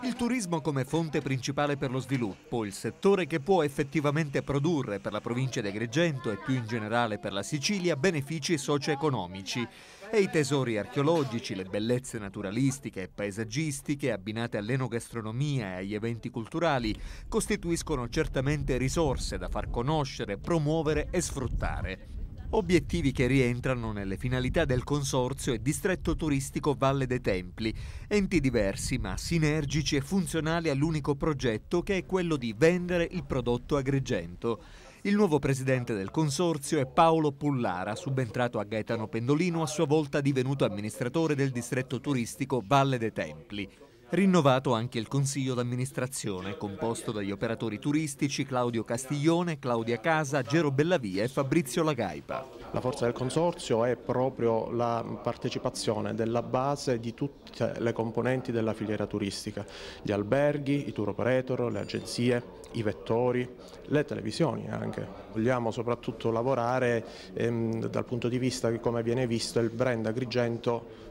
Il turismo come fonte principale per lo sviluppo, il settore che può effettivamente produrre per la provincia di Agrigento e più in generale per la Sicilia benefici socio-economici. E i tesori archeologici, le bellezze naturalistiche e paesaggistiche abbinate all'enogastronomia e agli eventi culturali costituiscono certamente risorse da far conoscere, promuovere e sfruttare. Obiettivi che rientrano nelle finalità del Consorzio e Distretto Turistico Valle dei Templi, enti diversi ma sinergici e funzionali all'unico progetto che è quello di vendere il prodotto Agrigento. Il nuovo presidente del Consorzio è Paolo Pullara, subentrato a Gaetano Pendolino, a sua volta divenuto amministratore del Distretto Turistico Valle dei Templi. Rinnovato anche il consiglio d'amministrazione, composto dagli operatori turistici Claudio Castiglione, Claudia Casa, Gero Bellavia e Fabrizio Lagaipa. La forza del Consorzio è proprio la partecipazione della base di tutte le componenti della filiera turistica, gli alberghi, i tour operator, le agenzie, i vettori, le televisioni anche. Vogliamo soprattutto lavorare dal punto di vista di come viene visto il brand Agrigento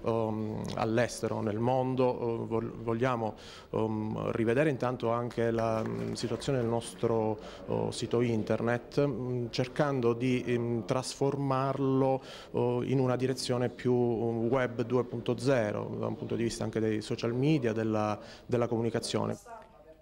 all'estero, nel mondo. Vogliamo rivedere intanto anche la situazione del nostro sito internet, cercando di trasformarlo in una direzione più web 2.0, da un punto di vista anche dei social media, della comunicazione.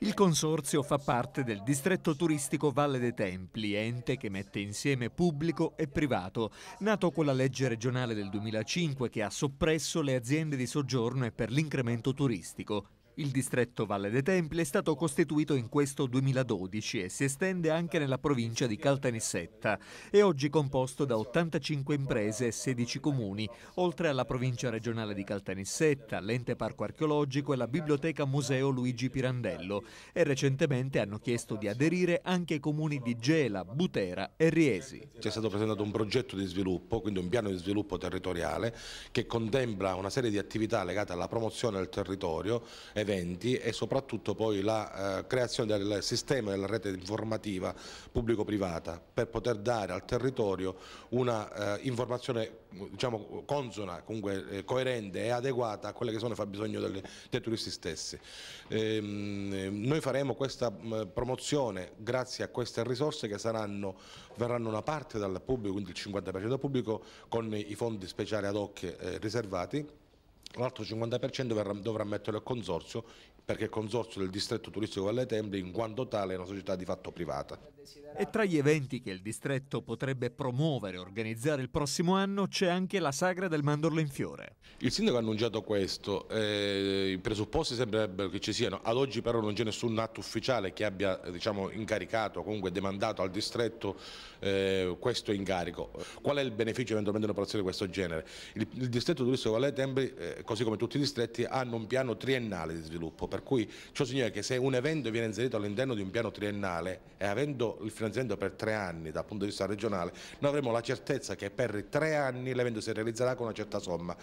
Il Consorzio fa parte del Distretto Turistico Valle dei Templi, ente che mette insieme pubblico e privato, nato con la legge regionale del 2005 che ha soppresso le aziende di soggiorno e per l'incremento turistico. Il distretto Valle dei Templi è stato costituito in questo 2012 e si estende anche nella provincia di Caltanissetta. È oggi composto da 85 imprese e 16 comuni, oltre alla provincia regionale di Caltanissetta, l'ente parco archeologico e la biblioteca museo Luigi Pirandello. E recentemente hanno chiesto di aderire anche i comuni di Gela, Butera e Riesi. Ci è stato presentato un progetto di sviluppo, quindi un piano di sviluppo territoriale che contempla una serie di attività legate alla promozione del territorio, eventi e soprattutto poi la creazione del sistema della rete informativa pubblico-privata per poter dare al territorio una informazione, diciamo, consona, comunque coerente e adeguata a quelle che sono i fabbisogni dei turisti stessi. Noi faremo questa promozione grazie a queste risorse che verranno una parte dal pubblico, quindi il 50% del pubblico con i fondi speciali ad hoc riservati. L'altro 50% dovrà mettere il Consorzio, perché il Consorzio del Distretto Turistico Valle dei Templi in quanto tale è una società di fatto privata. E tra gli eventi che il distretto potrebbe promuovere e organizzare il prossimo anno c'è anche la Sagra del Mandorlo in Fiore. Il sindaco ha annunciato questo, i presupposti sembrerebbero che ci siano, ad oggi però non c'è nessun atto ufficiale che abbia, diciamo, incaricato, comunque demandato al distretto questo incarico. Qual è il beneficio eventualmente di un'operazione di questo genere? Il distretto turistico Valle dei Templi, così come tutti i distretti, hanno un piano triennale di sviluppo, per cui ciò significa che se un evento viene inserito all'interno di un piano triennale e avendo il finanziamento per 3 anni dal punto di vista regionale, noi avremo la certezza che per 3 anni l'evento si realizzerà con una certa somma.